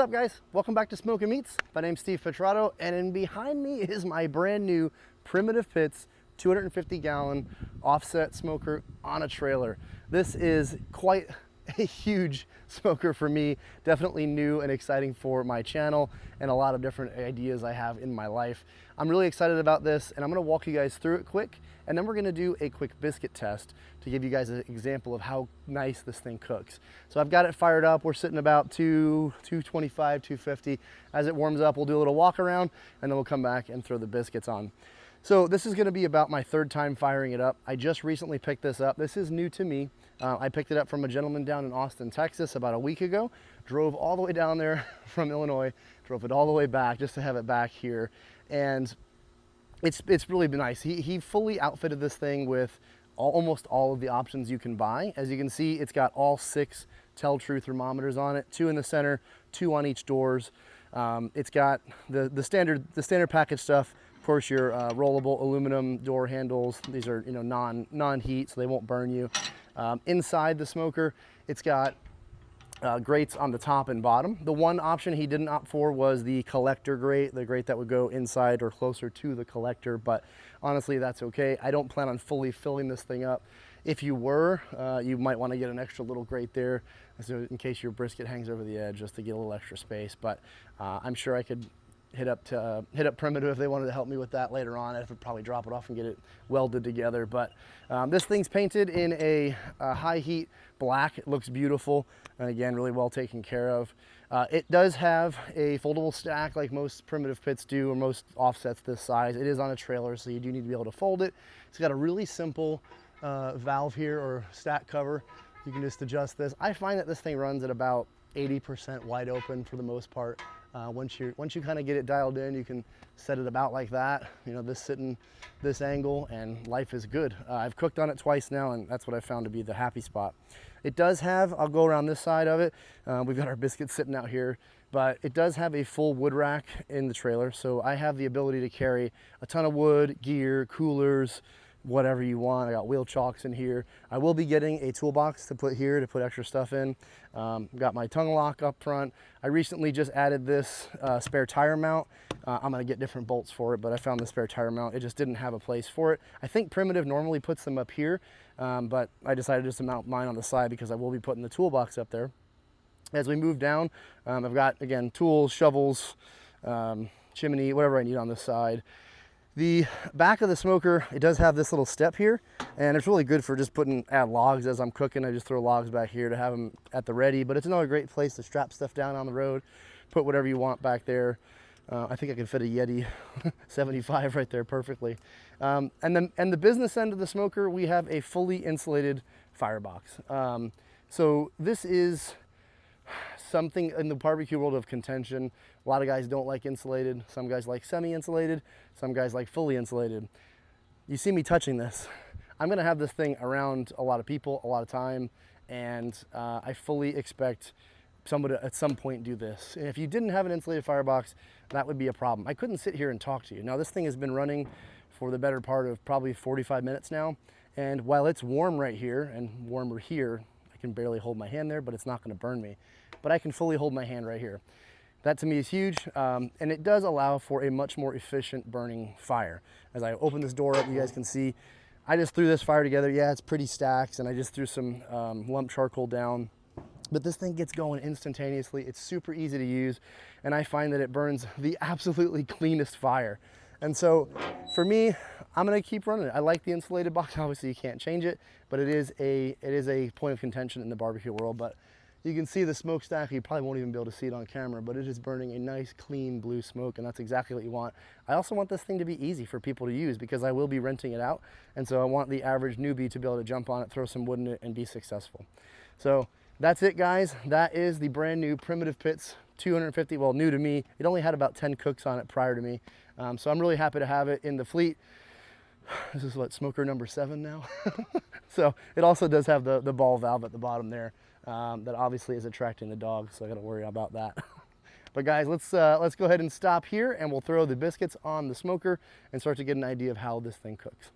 up, guys? Welcome back to Smoking Meats. My name's Steve Petrato, and behind me is my brand new Primitive Pits 250-gallon offset smoker on a trailer. This is quite a huge smoker for me, definitely new and exciting for my channel and a lot of different ideas I have in my life. I'm really excited about this, and I'm going to walk you guys through it quick, and then we're going to do a quick biscuit test to give you guys an example of how nice this thing cooks. So I've got it fired up. We're sitting about 225, 250. As it warms up, we'll do a little walk around, and then we'll come back and throw the biscuits on. So this is going to be about my third time firing it up. I just recently picked this up. This is new to me. I picked it up from a gentleman down in Austin, Texas about a week ago. Drove all the way down there from Illinois, drove it all the way back just to have it back here. And it's really been nice. He fully outfitted this thing with almost all of the options you can buy. As you can see, it's got all 6 tell-true thermometers on it, 2 in the center, 2 on each doors. It's got the standard package stuff. Of course, your rollable aluminum door handles. These are non-heat, so they won't burn you. Inside the smoker, it's got grates on the top and bottom. The one option he didn't opt for was the collector grate, the grate that would go inside or closer to the collector, but honestly, that's okay. I don't plan on fully filling this thing up. If you were, you might want to get an extra little grate there so in case your brisket hangs over the edge, just to get a little extra space. But I'm sure I could hit up Primitive if they wanted to help me with that later on. I'd probably drop it off and get it welded together. But this thing's painted in a high heat black. It looks beautiful, and again, really well taken care of. It does have a foldable stack like most Primitive pits do, or most offsets this size. It is on a trailer, so you do need to be able to fold it. It's got a really simple valve here, or stack cover. You can just adjust this. I find that this thing runs at about 80% wide open for the most part. Once you kind of get it dialed in, you can set it about like that, this sitting this angle, and life is good. I've cooked on it twice now, and that's what I found to be the happy spot. It does have, I'll go around this side of it, we've got our biscuits sitting out here, but it does have a full wood rack in the trailer, so I have the ability to carry a ton of wood, gear, coolers, whatever you want. I got wheel chocks in here. I will be getting a toolbox to put here to put extra stuff in. Got my tongue lock up front. I recently just added this spare tire mount. I'm gonna get different bolts for it, but I found the spare tire mount. It just didn't have a place for it. I think Primitive normally puts them up here, but I decided just to mount mine on the side because I will be putting the toolbox up there. As we move down, I've got, again, tools, shovels, chimney, whatever I need on this side. The back of the smoker, it does have this little step here, and it's really good for just add logs as I'm cooking. I just throw logs back here to have them at the ready, but it's another great place to strap stuff down on the road, put whatever you want back there. I think I can fit a Yeti 75 right there perfectly. And the business end of the smoker, we have a fully insulated firebox. So this is something in the barbecue world of contention. A lot of guys don't like insulated. Some guys like semi-insulated. Some guys like fully insulated. You see me touching this. I'm gonna have this thing around a lot of people a lot of time, and I fully expect somebody to at some point do this. And if you didn't have an insulated firebox, that would be a problem. I couldn't sit here and talk to you. Now, this thing has been running for the better part of probably 45 minutes now, and while it's warm right here and warmer here, I can barely hold my hand there, but it's not gonna burn me. But I can fully hold my hand right here. That to me is huge, and it does allow for a much more efficient burning fire. As I open this door up, you guys can see, I just threw this fire together. Yeah, it's pretty stacked, and I just threw some lump charcoal down. But this thing gets going instantaneously. It's super easy to use, and I find that it burns the absolutely cleanest fire. And so for me, I'm gonna keep running it. I like the insulated box. Obviously you can't change it, but it is a point of contention in the barbecue world. But you can see the smokestack. You probably won't even be able to see it on camera, but it is burning a nice, clean blue smoke, and that's exactly what you want. I also want this thing to be easy for people to use because I will be renting it out, and so I want the average newbie to be able to jump on it, throw some wood in it, and be successful. So that's it, guys. That is the brand new Primitive Pits 250, well, new to me. It only had about 10 cooks on it prior to me, so I'm really happy to have it in the fleet. This is what, smoker number 7 now? So it also does have the ball valve at the bottom there. That obviously is attracting the dogs, so I gotta worry about that. But guys, let's go ahead and stop here, and we'll throw the biscuits on the smoker and start to get an idea of how this thing cooks.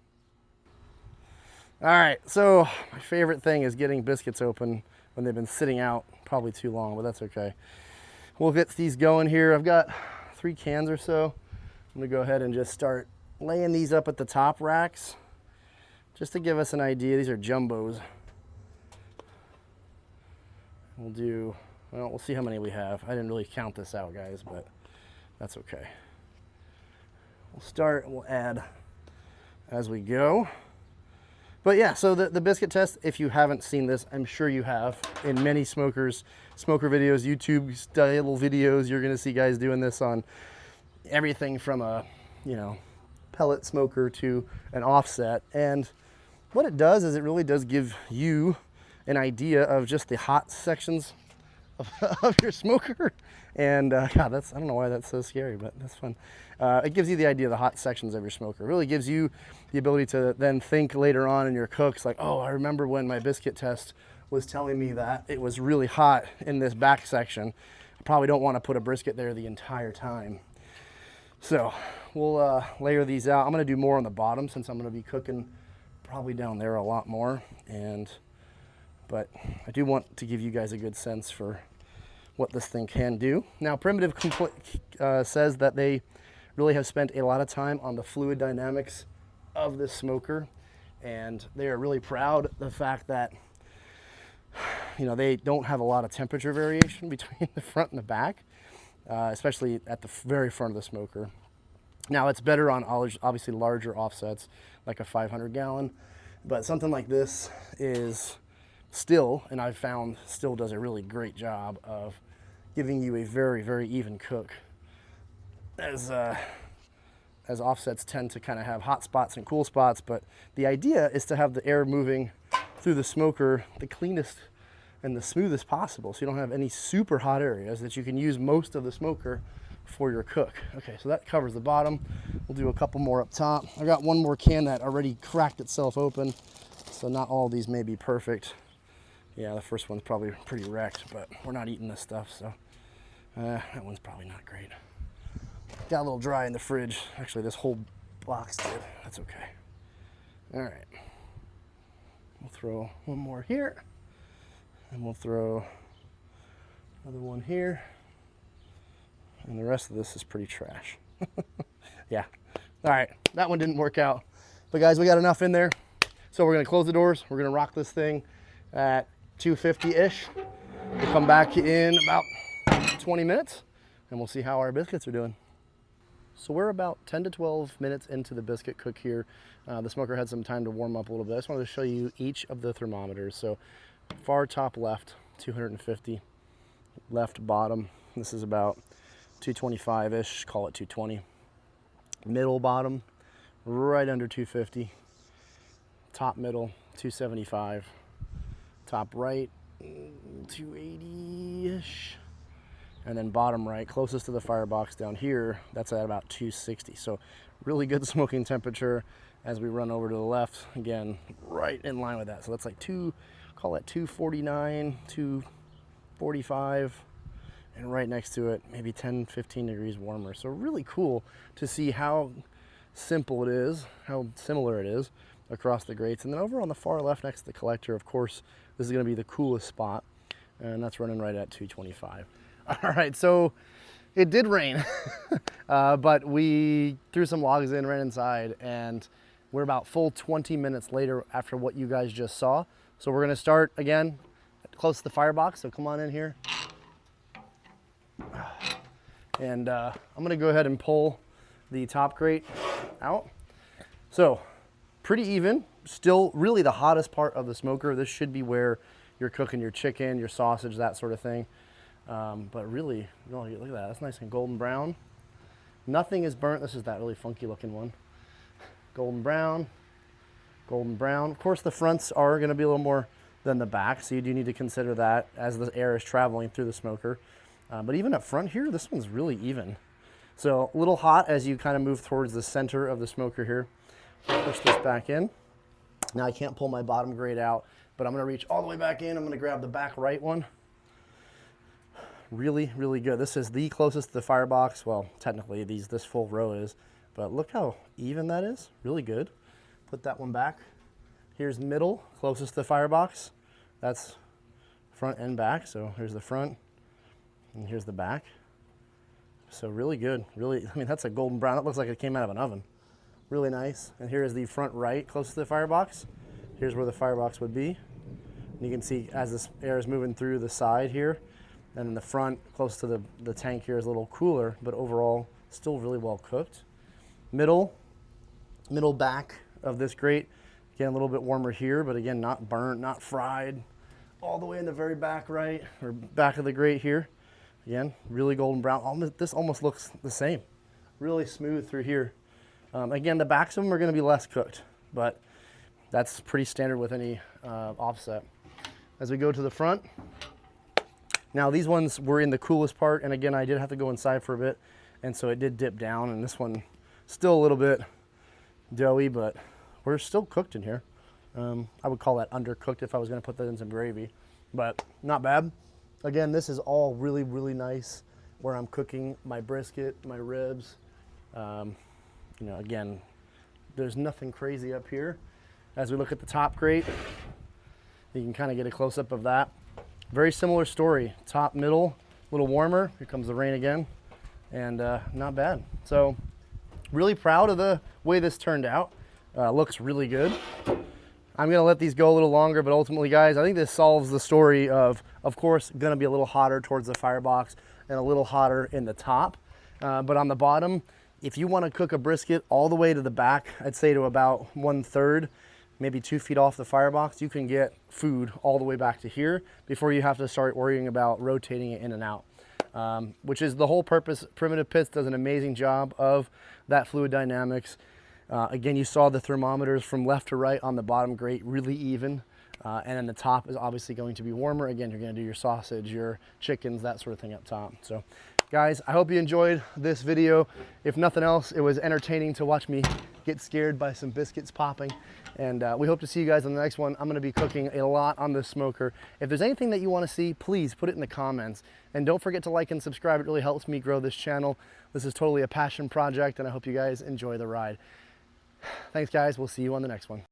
All right, so my favorite thing is getting biscuits open when they've been sitting out probably too long, but that's okay. we'll get these going here. I've got 3 cans or so. I'm gonna go ahead and just start laying these up at the top racks just to give us an idea. These are jumbos. We'll do, well, we'll see how many we have. I didn't really count this out, guys, but that's okay. We'll start, we'll add as we go. But yeah, so the biscuit test, if you haven't seen this, I'm sure you have in many smoker videos, YouTube style videos. You're gonna see guys doing this on everything from a, you know, pellet smoker to an offset. And what it does is it really does give you an idea of just the hot sections of your smoker. And God, I don't know why that's so scary, but that's fun. It gives you the idea of the hot sections of your smoker. It really gives you the ability to then think later on in your cooks like, oh, I remember when my biscuit test was telling me that it was really hot in this back section. I probably don't want to put a brisket there the entire time. So we'll layer these out. I'm going to do more on the bottom since I'm going to be cooking probably down there a lot more. But I do want to give you guys a good sense for what this thing can do. Now, Primitive says that they really have spent a lot of time on the fluid dynamics of this smoker, and they are really proud of the fact that, you know, they don't have a lot of temperature variation between the front and the back, especially at the very front of the smoker. Now, it's better on obviously larger offsets, like a 500 gallon, but something like this is still, and I've found still does a really great job of giving you a very, very even cook. As offsets tend to kind of have hot spots and cool spots, but the idea is to have the air moving through the smoker the cleanest and the smoothest possible, so you don't have any super hot areas, that you can use most of the smoker for your cook. Okay, so that covers the bottom. We'll do a couple more up top. I got one more can that already cracked itself open, so not all of these may be perfect. Yeah, the first one's probably pretty wrecked, but we're not eating this stuff, so that one's probably not great. Got a little dry in the fridge. Actually, this whole box did. That's okay. All right. We'll throw one more here, and we'll throw another one here, and the rest of this is pretty trash. Yeah. All right, that one didn't work out. But guys, we got enough in there, so we're gonna close the doors. We're gonna rock this thing at 250-ish. We'll come back in about 20 minutes, and we'll see how our biscuits are doing. So we're about 10 to 12 minutes into the biscuit cook here. The smoker had some time to warm up a little bit. I just wanted to show you each of the thermometers. So far top left, 250. Left bottom, this is about 225-ish, call it 220. Middle bottom, right under 250. Top middle, 275. Top right, 280-ish. And then bottom right, closest to the firebox down here, that's at about 260. So really good smoking temperature. As we run over to the left, again, right in line with that. So that's like call it 249, 245, and right next to it, maybe 10, 15 degrees warmer. So really cool to see how simple it is, how similar it is across the grates. And then over on the far left next to the collector, of course, this is gonna be the coolest spot, and that's running right at 225. All right, so it did rain, but we threw some logs in, ran inside, and we're about full 20 minutes later after what you guys just saw. So we're gonna start again close to the firebox, so come on in here. And I'm gonna go ahead and pull the top grate out. So pretty even, still really the hottest part of the smoker. This should be where you're cooking your chicken, your sausage, that sort of thing. But really, oh, look at that, that's nice and golden brown. Nothing is burnt. This is that really funky looking one. Golden brown, golden brown. Of course, the fronts are gonna be a little more than the back, so you do need to consider that as the air is traveling through the smoker. But even up front here, this one's really even. So a little hot as you kind of move towards the center of the smoker here. Push this back in. Now I can't pull my bottom grate out, but I'm gonna reach all the way back in. I'm gonna grab the back right one. Really, really good. This is the closest to the firebox. Well, technically this full row is, but look how even that is. Really good. Put that one back. Here's middle, closest to the firebox. That's front and back. So here's the front, And here's the back. So really good, really, I mean, that's a golden brown. That looks like it came out of an oven. Really nice. And here is the front right, close to the firebox. Here's where the firebox would be. And you can see as this air is moving through the side here, and in the front, close to the tank here is a little cooler, but overall, still really well cooked. Middle back of this grate, again, a little bit warmer here, but again, not burnt, not fried. All the way in the very back right, or back of the grate here. Again, really golden brown. This almost looks the same. Really smooth through here. Again, the backs of them are gonna be less cooked, but that's pretty standard with any offset. As we go to the front, now these ones were in the coolest part, and again, I did have to go inside for a bit, and so it did dip down, and this one still a little bit doughy, but we're still cooked in here. I would call that undercooked if I was gonna put that in some gravy, but not bad. Again, this is all really, really nice where I'm cooking my brisket, my ribs. You know, again, there's nothing crazy up here. As we look at the top grate, you can kind of get a close-up of that. Very similar story, top, middle, a little warmer. Here comes the rain again, and not bad. So really proud of the way this turned out. Looks really good. I'm gonna let these go a little longer, but ultimately, guys, I think this solves the story of course, gonna be a little hotter towards the firebox and a little hotter in the top. But on the bottom, if you wanna cook a brisket all the way to the back, I'd say to about 1/3, maybe 2 feet off the firebox, you can get food all the way back to here before you have to start worrying about rotating it in and out, which is the whole purpose. Primitive Pits does an amazing job of that fluid dynamics. Again, you saw the thermometers from left to right on the bottom grate, really even. And then the top is obviously going to be warmer. Again, you're gonna do your sausage, your chickens, that sort of thing up top. So guys, I hope you enjoyed this video. If nothing else, it was entertaining to watch me get scared by some biscuits popping. And we hope to see you guys on the next one. I'm gonna be cooking a lot on this smoker. If there's anything that you wanna see, please put it in the comments. And don't forget to like and subscribe. It really helps me grow this channel. This is totally a passion project, and I hope you guys enjoy the ride. Thanks, guys. We'll see you on the next one.